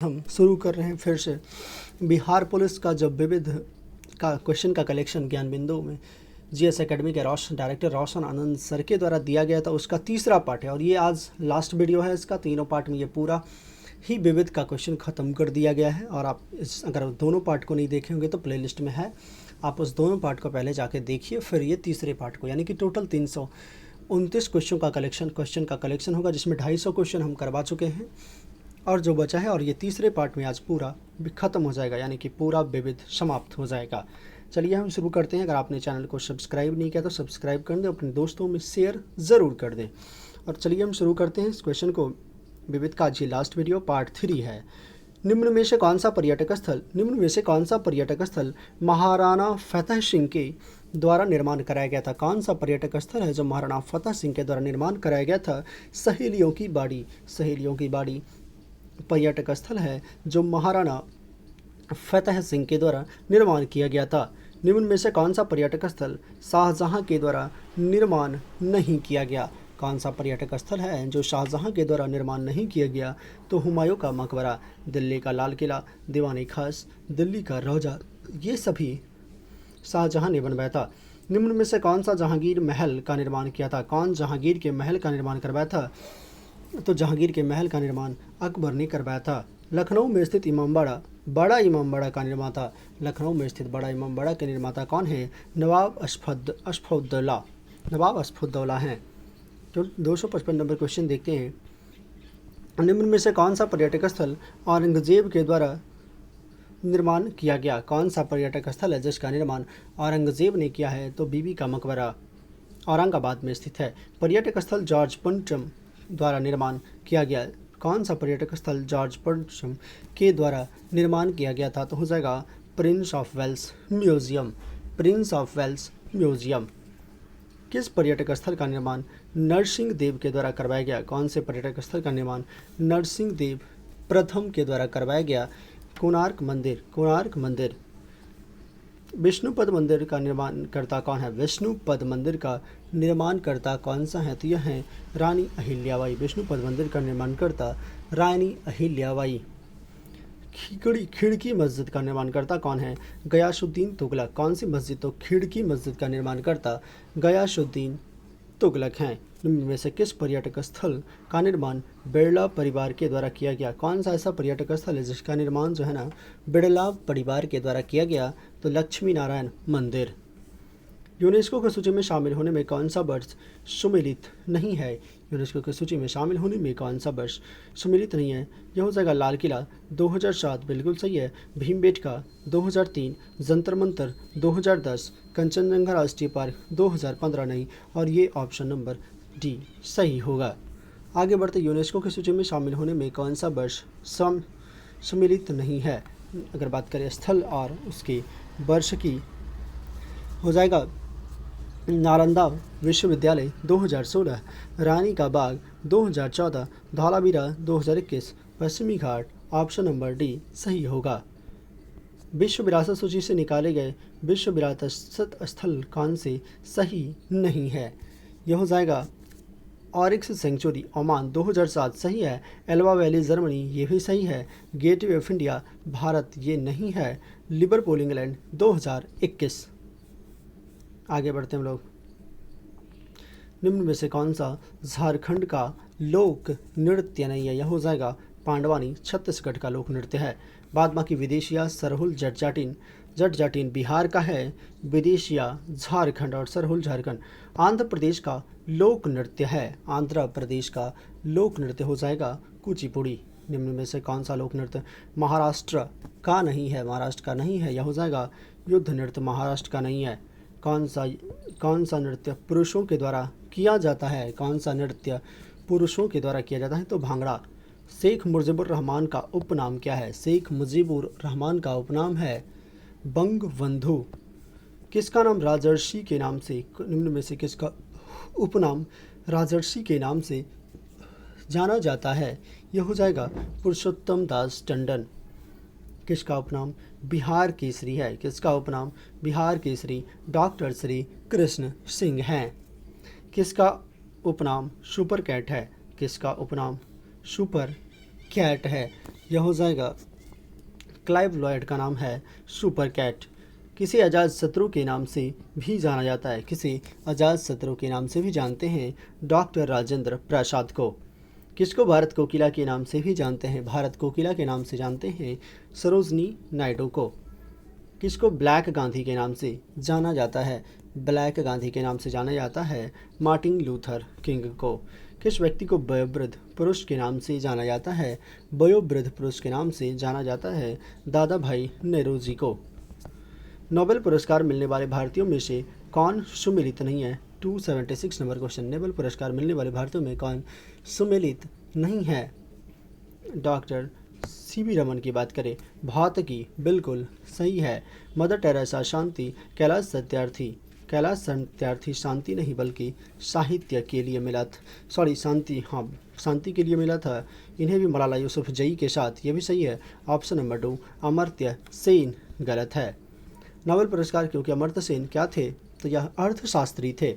हम शुरू कर रहे हैं फिर से बिहार पुलिस का जब विविध का क्वेश्चन का कलेक्शन ज्ञान बिंदु में जीएस एकेडमी के डायरेक्टर रोशन आनंद सर के द्वारा दिया गया था। उसका तीसरा पार्ट है और ये आज लास्ट वीडियो है इसका। तीनों पार्ट में ये पूरा ही विविध का क्वेश्चन ख़त्म कर दिया गया है और आप अगर दोनों पार्ट को नहीं देखे होंगे तो प्लेलिस्ट में है, आप उस दोनों पार्ट को पहले जाके देखिए, फिर ये तीसरे पार्ट को, यानी कि टोटल 329 क्वेश्चन का कलेक्शन होगा, जिसमें 250 क्वेश्चन हम करवा चुके हैं और जो बचा है, और ये तीसरे पार्ट में आज पूरा ख़त्म हो जाएगा, यानी कि पूरा विविध समाप्त हो जाएगा। चलिए हम शुरू करते हैं। अगर आपने चैनल को सब्सक्राइब नहीं किया तो सब्सक्राइब कर दें, अपने दोस्तों में शेयर ज़रूर कर दें। और चलिए हम शुरू करते हैं इस क्वेश्चन को। विविध का आज ये लास्ट वीडियो पार्ट 3 है। निम्न में से कौन सा पर्यटक स्थल महाराणा फतेह सिंह के द्वारा निर्माण कराया गया था? कौन सा पर्यटक स्थल है जो महाराणा फतेह सिंह के द्वारा निर्माण कराया गया था? सहेलियों की बाड़ी पर्यटक स्थल है जो महाराणा फतेह सिंह के द्वारा निर्माण किया गया था। निम्न में से कौन सा पर्यटक स्थल शाहजहां के द्वारा निर्माण नहीं किया गया? कौन सा पर्यटक स्थल है जो शाहजहां के द्वारा निर्माण नहीं किया गया? तो हुमायूं का मकबरा, दिल्ली का लाल किला, दीवान खास, दिल्ली का रोजा, ये सभी शाहजहां ने बनवाया था। निम्न में से कौन सा जहांगीर महल का निर्माण किया था? कौन जहांगीर के महल का निर्माण करवाया था? तो जहांगीर के महल का निर्माण अकबर ने करवाया था। लखनऊ में स्थित इमामबाड़ा, बड़ा इमामबाड़ा का निर्माता, लखनऊ में स्थित बड़ा इमामबाड़ा के निर्माता कौन है? नवाब अशफाउद्दौला हैं। तो 255 नंबर क्वेश्चन देखते हैं। निम्न में से कौन सा पर्यटक स्थल औरंगजेब के द्वारा निर्माण किया गया? कौन सा पर्यटक स्थल है जिसका निर्माण औरंगजेब ने किया है? तो बीबी का मकबरा औरंगाबाद में स्थित है। पर्यटक स्थल जॉर्ज पंचम द्वारा निर्माण किया गया। कौन सा पर्यटक स्थल जॉर्ज पंचम के द्वारा निर्माण किया गया था? तो हो जाएगा प्रिंस ऑफ वेल्स म्यूजियम। किस पर्यटक स्थल का निर्माण नरसिंह देव के द्वारा करवाया गया? कौन से पर्यटक स्थल का निर्माण नरसिंह देव प्रथम के द्वारा करवाया गया? कोणार्क मंदिर। विष्णुपद मंदिर का निर्माणकर्ता कौन है? विष्णुपद मंदिर का निर्माणकर्ता कौन सा है? तो यह है रानी अहिल्याबाई। विष्णुपद मंदिर का निर्माणकर्ता रानी अहिल्याबाई। खिड़की मस्जिद का निर्माणकर्ता कौन है? गयासुद्दीन तुगलक। कौन सी मस्जिद? तो खिड़की मस्जिद का निर्माणकर्ता गयासुद्दीन तुगलक हैं। निम्न में से किस पर्यटक स्थल का निर्माण बिरला परिवार के द्वारा किया गया? कौन सा ऐसा पर्यटक स्थल है जिसका निर्माण जो है ना बिरला परिवार के द्वारा किया गया? तो लक्ष्मी नारायण मंदिर। यूनेस्को की सूची में शामिल होने में कौन सा वर्ष सम्मिलित नहीं है? यूनेस्को की सूची में शामिल होने में कौन सा वर्ष सम्मिलित नहीं है? यह हो जाएगा लाल किला 2007, बिल्कुल सही है। भीमबेटका 2003, जंतर मंतर 2010, कंचनजंगा राष्ट्रीय पार्क 2015 नहीं, और ये ऑप्शन नंबर डी सही होगा। आगे बढ़ते, यूनेस्को की सूची में शामिल होने में कौन सा वर्ष सम्मिलित नहीं है? अगर बात करें स्थल और उसके वर्ष की, हो जाएगा नालंदा विश्वविद्यालय 2016, रानी का बाग 2014, धौलावीरा 2021, पश्चिमी घाट, ऑप्शन नंबर डी सही होगा। विश्व विरासत सूची से निकाले गए विश्व विरासत स्थल कौन से सही नहीं है? यह हो जाएगा ऑरिक्स सेंचुरी ओमान 2007 सही है। एल्बा वैली जर्मनी ये भी सही है। गेटवे ऑफ इंडिया भारत ये नहीं है। Liverpool England 2021। आगे बढ़ते हैं हम लोग। निम्न में से कौन सा झारखंड का लोक नृत्य नहीं है? यह हो जाएगा पांडवानी छत्तीसगढ़ का लोक नृत्य है। बाद बाकी विदेशिया सरहुल जटजाटिन बिहार का है, विदेशिया झारखंड और सरहुल झारखंड। आंध्र प्रदेश का लोक नृत्य है। आंध्र प्रदेश का लोक नृत्य हो जाएगा कुचिपुड़ी। निम्न में से कौन सा लोक नृत्य महाराष्ट्र का नहीं है? यह हो जाएगा युद्ध नृत्य, महाराष्ट्र का नहीं है। कौन सा नृत्य पुरुषों के द्वारा किया जाता है? तो भांगड़ा। शेख मुजीबुर रहमान का उपनाम क्या है? शेख मुजीबुर रहमान का उपनाम है बंगबंधु। किसका नाम राजर्षि के नाम से, निम्न में से किसका उपनाम राजर्षि के नाम से जाना जाता है? यह हो जाएगा पुरुषोत्तम दास टंडन। किसका उपनाम बिहार केसरी है? डॉक्टर श्री कृष्ण सिंह हैं। किसका उपनाम सुपर कैट है? सुपर कैट है। यह हो जाएगा क्लाइव लॉयड का नाम है सुपर कैट। किसी अजात शत्रु के नाम से भी जाना जाता है, किसी अजात शत्रु के नाम से भी जानते हैं डॉक्टर राजेंद्र प्रसाद को। किसको भारत कोकिला के नाम से भी जानते हैं, भारत कोकिला के नाम से जानते हैं सरोजनी नायडू को। किसको ब्लैक गांधी के नाम से जाना जाता है, ब्लैक गांधी के नाम से जाना जाता है मार्टिन लूथर किंग को। किस व्यक्ति को वयोवृद्ध पुरुष के नाम से जाना जाता है, वयोवृद्ध पुरुष के नाम से जाना जाता है दादा भाई नेहरू जी को। नोबेल पुरस्कार मिलने वाले भारतीयों में से कौन सुमेलित नहीं है, 276 नंबर क्वेश्चन। नोबेल पुरस्कार मिलने वाले भारतीयों में कौन सुमेलित नहीं है, डॉक्टर सीवी रमन की बात करें, भौतिकी बिल्कुल सही है। मदर टेरेसा शांति, कैलाश सत्यार्थी शांति नहीं बल्कि साहित्य के लिए मिला था, शांति के लिए मिला था। इन्हें भी मलाला यूसुफजई के साथ, ये भी सही है। ऑप्शन नंबर 2 अमर्त्य सेन गलत है। नोबेल पुरस्कार क्योंकि अमर्त्य सेन क्या थे, तो यह अर्थशास्त्री थे,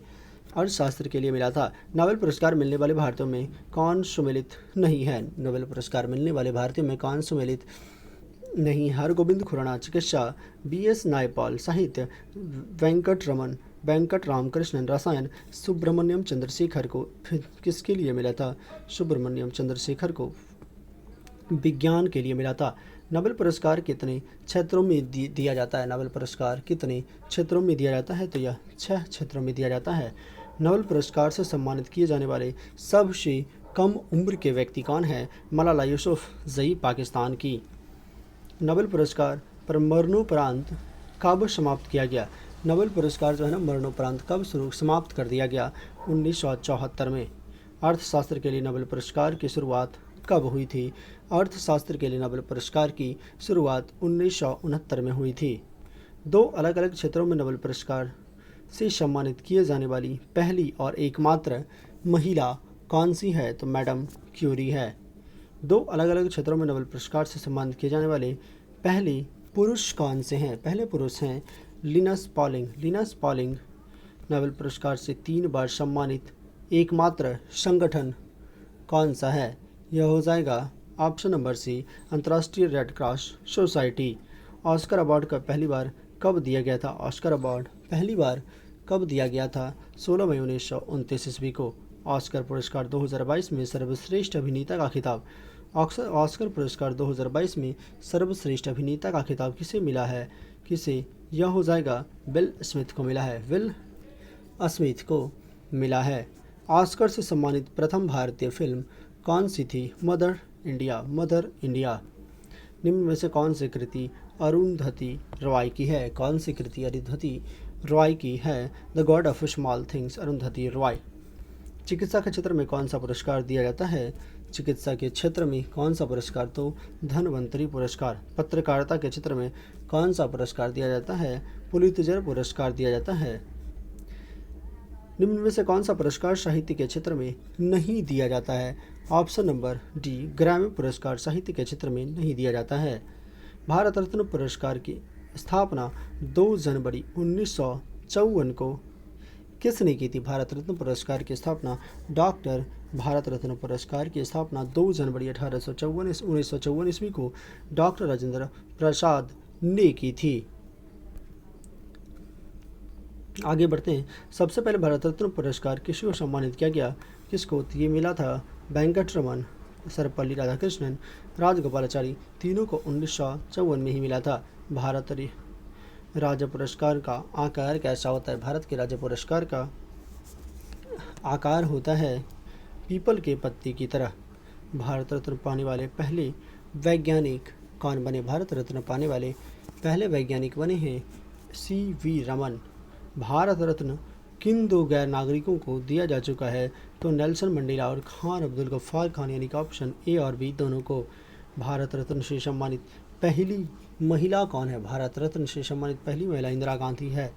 अर्थशास्त्र के लिए मिला था। नोबेल पुरस्कार मिलने वाले भारतीयों में कौन सुमेलित नहीं है, नोबेल पुरस्कार मिलने वाले भारतीयों में कौन सुमेलित नहीं, हरगोविंद खुराना चिकित्सा, BS नायपाल साहित्य, वेंकट रामकृष्णन रसायन, सुब्रमण्यम चंद्रशेखर को किसके लिए मिला था, सुब्रमण्यम चंद्रशेखर को विज्ञान के लिए मिला था। नोबेल पुरस्कार कितने क्षेत्रों में दिया जाता है, नोबेल पुरस्कार कितने क्षेत्रों में दिया जाता है, तो यह 6 क्षेत्रों में दिया जाता है। नोबेल पुरस्कार से सम्मानित किए जाने वाले सबसे कम उम्र के व्यक्ति कौन है, मलाला यूसुफजई पाकिस्तान की। नोबेल पुरस्कार पर मरणोपरांत कब समाप्त किया गया, नोबेल पुरस्कार जो है ना मरणोपरांत कब समाप्त कर दिया गया, 1974 में। अर्थशास्त्र के लिए नोबेल पुरस्कार की शुरुआत कब हुई थी, अर्थशास्त्र के लिए नोबेल पुरस्कार की शुरुआत 1969 में हुई थी। 2 अलग अलग क्षेत्रों में नोबेल पुरस्कार से सम्मानित किए जाने वाली पहली और एकमात्र महिला कौन सी है, तो मैडम क्यूरी है। 2 अलग अलग क्षेत्रों में नोबेल पुरस्कार से सम्मानित किए जाने वाले पहले पुरुष कौन से हैं, पहले पुरुष हैं लिनस पॉलिंग नोबेल पुरस्कार से 3 बार सम्मानित एकमात्र संगठन कौन सा है, यह हो जाएगा ऑप्शन नंबर सी अंतर्राष्ट्रीय red cross society. Oscar award का पहली बार कब दिया गया था, ऑस्कर अवार्ड पहली बार कब दिया गया था, 16 मई 1929 ईस्वी को। ऑस्कर पुरस्कार 2022 में सर्वश्रेष्ठ अभिनेता का खिताब, ऑस्कर पुरस्कार 2022 में सर्वश्रेष्ठ अभिनेता का खिताब किसे मिला है, किसे, यह हो जाएगा विल स्मिथ को मिला है, विल स्मिथ को मिला है। ऑस्कर से सम्मानित प्रथम भारतीय फिल्म कौन सी थी, मदर इंडिया। निम्न में से कौन सी कृति अरुंधति रॉय की है, कौन सी कृति अरुंधति रॉय की है, the God of small things Arundhati Roy. चिकित्सा के क्षेत्र में कौन सा पुरस्कार दिया जाता है, चिकित्सा के क्षेत्र में कौन सा पुरस्कार, तो धन्वंतरी पुरस्कार। पत्रकारिता के क्षेत्र में कौन सा पुरस्कार दिया जाता है, पुलित्जर पुरस्कार दिया जाता है। निम्न में से कौन सा पुरस्कार साहित्य के क्षेत्र में नहीं दिया जाता है, ऑप्शन नंबर डी ग्रैमी पुरस्कार साहित्य के क्षेत्र में नहीं दिया जाता है। भारत रत्न पुरस्कार की स्थापना 2 जनवरी 1954 को किसने की थी, भारत रत्न पुरस्कार की स्थापना डॉक्टर भारत रत्न पुरस्कार की स्थापना 2 जनवरी 1954 ईस्वी को डॉक्टर राजेंद्र प्रसाद ने की थी। आगे बढ़ते हैं। सबसे पहले भारत रत्न पुरस्कार किसको सम्मानित किया गया, किसको, ये मिला था वेंकट रमन, सर्वपल्ली राधाकृष्णन, राजगोपालाचारी, तीनों को 1954 में ही मिला था। भारत राज्य पुरस्कार का आकार कैसा होता है, भारत के राज्य पुरस्कार का आकार होता है पीपल के पत्ते की तरह। भारत रत्न पाने वाले पहले वैज्ञानिक कौन बने, भारत रत्न पाने वाले पहले वैज्ञानिक बने हैं CV रमन। भारत रत्न किन 2 गैर नागरिकों को दिया जा चुका है, तो नेल्सन मंडेला और खान अब्दुल गफ्फार खान, यानी कि ऑप्शन ए और बी दोनों को। भारत रत्न से सम्मानित पहली महिला कौन है, भारत रत्न से सम्मानित पहली महिला इंदिरा गांधी है।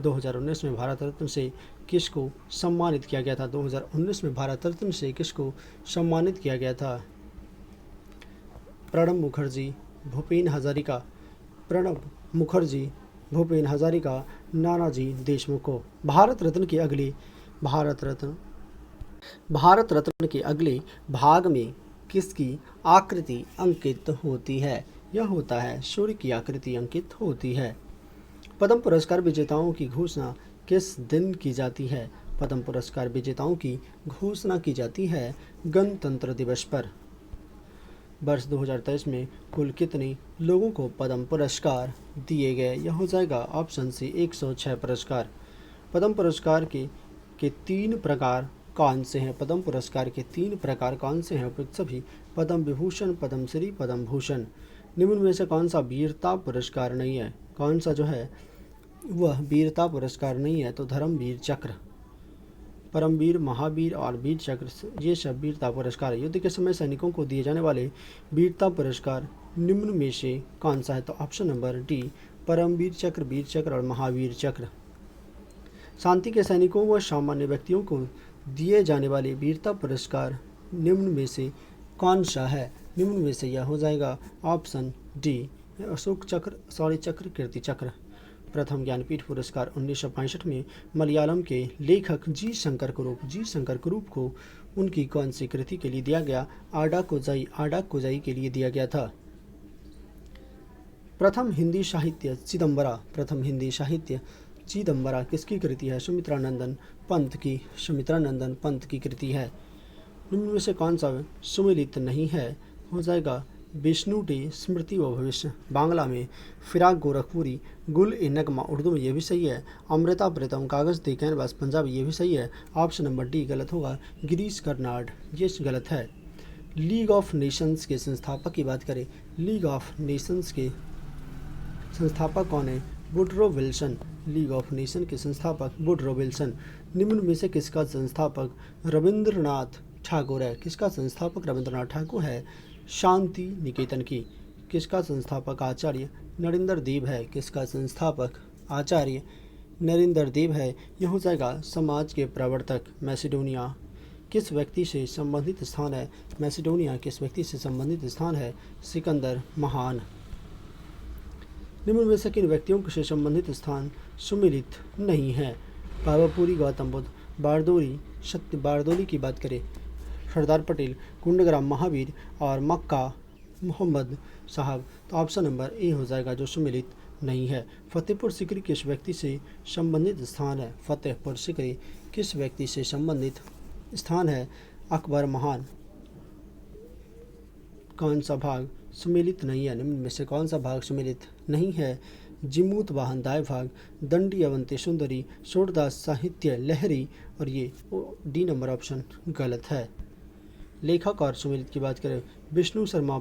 2019 में भारत रत्न से किसको सम्मानित किया गया था, 2019 में भारत रत्न से किसको सम्मानित किया गया था, प्रणब मुखर्जी, भूपेन हजारिका, नानाजी देशमुख को। भारत रत्न के अगले भाग में किसकी आकृति अंकित होती है? यह होता है सूर्य की आकृति अंकित होती है। पद्म पुरस्कार विजेताओं की घोषणा किस दिन की जाती है? पद्म पुरस्कार विजेताओं की घोषणा की जाती है गणतंत्र दिवस पर। वर्ष 2023 में कुल कितने लोगों को पद्म पुरस्कार दिए गए? यह हो जाएगा ऑप्शन सी 106 पुरस्कार। पद्म पुरस्कार के 3 प्रकार कौन से हैं? पद्म पुरस्कार के 3 प्रकार कौन से हैं? उपयुक्त सभी पद्म विभूषण, पद्म श्री, पद्म भूषण। निम्न में से कौन सा वीरता पुरस्कार नहीं है? कौन सा जो है वह वीरता पुरस्कार नहीं है? तो धर्मवीर चक्र, परमवीर, महावीर और वीर चक्र, ये सब वीरता पुरस्कार है। युद्ध के समय सैनिकों को दिए जाने वाले वीरता पुरस्कार निम्न में से कौन सा है? तो ऑप्शन नंबर डी, परमवीर चक्र, वीर चक्र और महावीर चक्र। शांति के सैनिकों व सामान्य व्यक्तियों को दिए जाने वाले वीरता पुरस्कार निम्न में से कौन सा है? निम्न में से यह हो जाएगा ऑप्शन डी, अशोक चक्र, शौर्य चक्र, कीर्ति चक्र। प्रथम ज्ञानपीठ पुरस्कार 1965 में मलयालम के लेखक जी शंकर कुरूप को उनकी कौन सी कृति के लिए दिया गया? आडा कोजाई के लिए दिया गया था। प्रथम हिंदी साहित्य चिदंबरा किसकी कृति है? सुमित्रा नंदन पंत की कृति है। निम्न में से कौन सा सुमेलित नहीं है? हो जाएगा विष्णु डे स्मृति व भविष्य, बांग्ला में फिराक गोरखपुरी, गुल ए नगमा उर्दू में, ये भी सही है। अमृता प्रीतम कागज दे कैनवास पंजाबी, ये भी सही है। ऑप्शन नंबर डी गलत होगा, गिरीश कर्नाड, ये गलत है। लीग ऑफ नेशंस के संस्थापक की बात करें, लीग ऑफ नेशंस के संस्थापक कौन है? Woodrow Wilson. League of nation के संस्थापक वुडरो विल्सन। निम्न में से किसका संस्थापक रविंद्रनाथ ठाकुर है? किसका संस्थापक रविंद्रनाथ ठाकुर है? शांति निकेतन की। किसका संस्थापक आचार्य नरेंद्र देव है? किसका संस्थापक आचार्य नरेंद्र देव है। यह हो जाएगा समाज के प्रवर्तक। मैसिडोनिया किस व्यक्ति से संबंधित स्थान है? मैसिडोनिया किस व्यक्ति से संबंधित स्थान है? सिकंदर महान। निम्न में से किन व्यक्तियों से संबंधित स्थान सुमिलित नहीं है? पावापुरी गौतम बुद्ध, बारदोली की बात करें, सरदार पटेल, कुंडग्राम महावीर और मक्का मोहम्मद साहब, तो ऑप्शन नंबर ए हो जाएगा जो सुमिलित नहीं है। फतेहपुर सीकरी किस व्यक्ति से संबंधित स्थान है? फतेहपुर सीकरी किस व्यक्ति से संबंधित स्थान है? अकबर महान। कौन सा भाग सुमेलित नहीं है? निम्न में से कौन सा भाग सुमेलित नहीं है? जिमूत वाहन दाय भाग, दंडी अवंती सुंदरी, सूरदास साहित्य लहरी, और ये डी नंबर ऑप्शन गलत है। लेखक और सुमेलित की बात करें, विष्णु शर्मा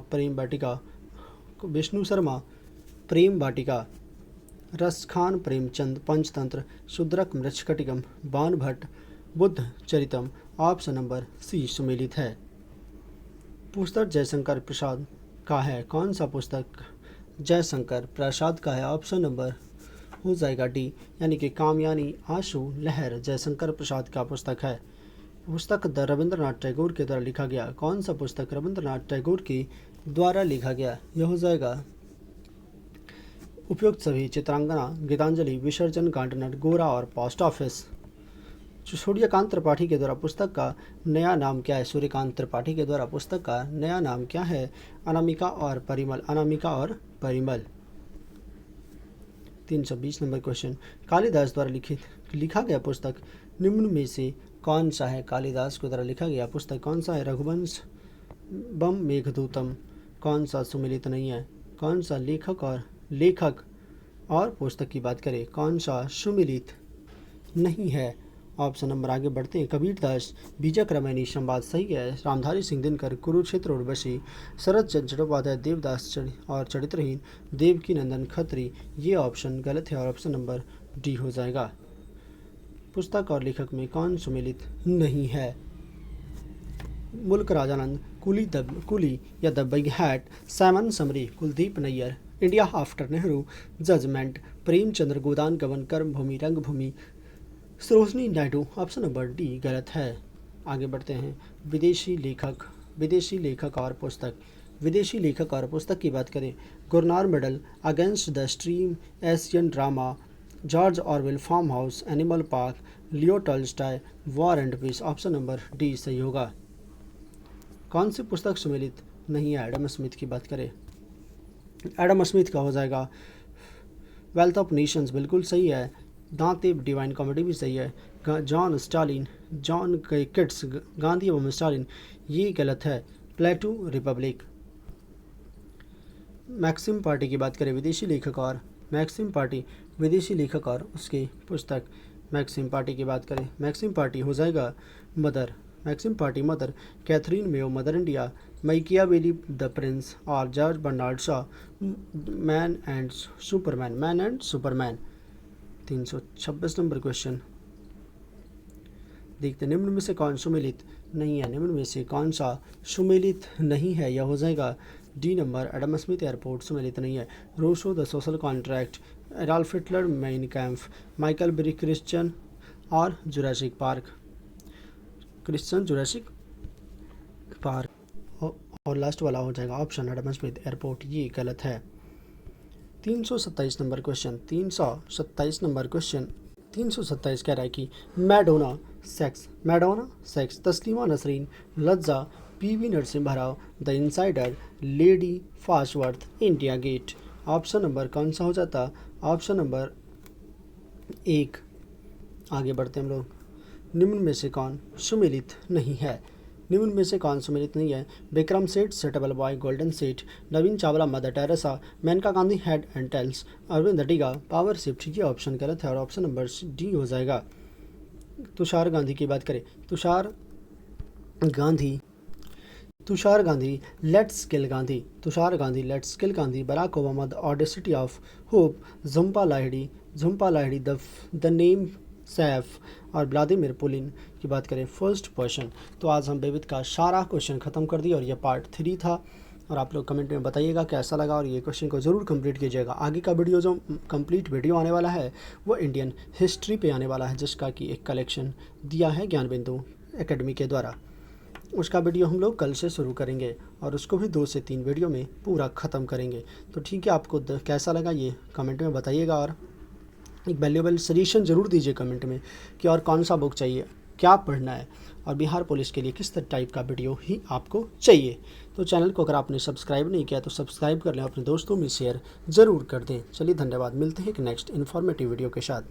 प्रेम वाटिका, Raskhan Premchand Panchatantra, Shudraka Mrichchhakatikam, Bana Bhatt Buddha Charitam, option number C सुमेलित है। पुस्तक जयशंकर प्रसाद का है, कौन सा पुस्तक जयशंकर प्रसाद का है? ऑप्शन नंबर हो जाएगा डी, यानी कि कामयानी आंसू लहर जयशंकर प्रसाद का पुस्तक है। पुस्तक रविंद्रनाथ टैगोर के द्वारा लिखा गया, कौन सा पुस्तक रविंद्रनाथ टैगोर के द्वारा लिखा गया? यह हो जाएगा उपयुक्त सभी, चित्रांगना, गीतांजलि, विसर्जन, गार्डनर, गोरा और पोस्ट ऑफिस। सूर्यकांत त्रिपाठी के द्वारा पुस्तक का नया नाम क्या है? सूर्यकांत त्रिपाठी के द्वारा पुस्तक का नया नाम क्या है? अनामिका और परिमल। 320 नंबर क्वेश्चन, कालिदास द्वारा लिखा गया पुस्तक निम्न में से कौन सा है? कालिदास के द्वारा लिखा गया पुस्तक कौन सा है? रघुवंश बम मेघदूतम। कौन सा सुमिलित नहीं है? कौन सा लेखक और पुस्तक की बात करें, कौन सा सुमिलित नहीं है? ऑप्शन नंबर आगे बढ़ते हैं, कबीरदास, बीजक रामायणी संवाद सही है। रामधारी सिंह दिनकर, कुरुक्षेत्र उर्वशी, शरद चंद्र चट्टोपाध्याय, देवदास और चरित्रहीन, देवकी नंदन खत्री, ये ऑप्शन गलत है और ऑप्शन नंबर डी हो जाएगा। पुस्तक और लेखक में कौन सुमेलित नहीं है? मुल्क राजानंद, कुली या द बिग हैट, सैमन समरी, Kuldip Nayar, India after Nehru, judgment, Premchandra, Godan Gaban, Karmabhoomi, Rangbhoomi, Sarojini Naidu, option number D गलत है। आगे बढ़ते हैं, विदेशी लेखक और पुस्तक। विदेशी लेखक और पुस्तक की बात करें, Gunnar Myrdal, against the stream, Asian drama, George Orwell, farm house, animal park, Leo Tolstoy, war and peace, option number D सही होगा। कौन सी पुस्तक सुमेलित नहीं है? एडम स्मिथ की बात करें, एडम स्मिथ का हो जाएगा वेल्थ ऑफ नेशंस, बिल्कुल सही है। दांते डिवाइन कॉमेडी भी सही है। John Stalin, John Keats, Gandhi एवं स्टालिन, ये गलत है। प्लेटो, रिपब्लिक। मैक्सिम पार्टी की बात करें, विदेशी लेखक और मैक्सिम पार्टी विदेशी लेखक और उसकी पुस्तक। मैक्सिम पार्टी की बात करें, मैक्सिम पार्टी हो जाएगा mother, Maxim party mother. Katherine Mayo, Mother India. Machiavelli, the prince और George Bernard Shaw, man and superman, man and superman. 326 number question देखते, निम्न में से कौन सुमेलित नहीं है? निम्न में से कौन सा सुमेलित नहीं है? यह हो जाएगा D number, Adam Smith airport सुमेलित नहीं है। Rousseau, the social contract, Adolf Hitler, Mein Kampf, Michael ब्री, क्रिश्चियन और Jurassic Park, Crichton Jurassic Park. और लास्ट वाला हो जाएगा ऑप्शन एडम स्मिथ एयरपोर्ट, ये गलत है। 327 नंबर क्वेश्चन, 327 नंबर क्वेश्चन, 327 कह रहा है कि Madonna sex, Taslima Nasreen, Lajja, PV Narasimha Rao, the insider, lady Fastworth, India Gate. Option number कौन सा हो जाता? Option number 1। आगे बढ़ते हम लोग। निम्न में से कौन सुमेलित नहीं है? निम्न में से कौन सुमेलित नहीं है? Vikram Seth, settable boy, golden सेठ, Navin Chawla, Mother Teresa, Maneka Gandhi, head and tails, Aravind Adiga, power shift. ये ऑप्शन गलत है और ऑप्शन नंबर डी हो जाएगा। तुषार गांधी की बात करें, Tushar Gandhi let's kill Gandhi, Tushar Gandhi let's kill Gandhi, Barack Obama the audacity of hope, Jhumpa Lahiri the namesake और व्लादिमीर पुतिन की बात करें फर्स्ट पर्सन। तो आज हम विविध का सारा क्वेश्चन खत्म कर दिया और ये पार्ट 3 था। और आप लोग कमेंट में बताइएगा कैसा लगा और ये क्वेश्चन को ज़रूर कंप्लीट कीजिएगा। आगे का वीडियो जो कंप्लीट वीडियो आने वाला है वो इंडियन हिस्ट्री पे आने वाला है, जिसका कि एक कलेक्शन दिया है ज्ञान बिंदु एकेडमी के द्वारा। उसका वीडियो हम लोग कल से शुरू करेंगे और उसको भी 2 से 3 वीडियो में पूरा ख़त्म करेंगे। तो ठीक है, आपको कैसा लगा ये कमेंट में बताइएगा और एक वैल्यूएबल सजेशन ज़रूर दीजिए कमेंट में कि और कौन सा बुक चाहिए, क्या पढ़ना है और बिहार पुलिस के लिए किस टाइप का वीडियो ही आपको चाहिए। तो चैनल को अगर आपने सब्सक्राइब नहीं किया तो सब्सक्राइब कर लें, अपने दोस्तों में शेयर ज़रूर कर दें। चलिए धन्यवाद, मिलते हैं एक नेक्स्ट इन्फॉर्मेटिव वीडियो के साथ।